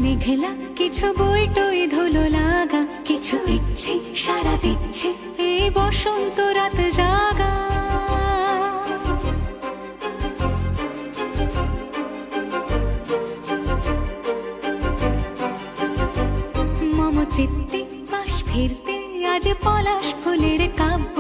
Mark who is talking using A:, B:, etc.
A: মেঘলা, কিছু বই টই ধুলো লাগা, কিছু ইচ্ছে সারা দিচ্ছে এই বসন্ত রাত জাগা। মম চিত্তে পাশ ফিরতে আজ পলাশ ফুলের কাব্য,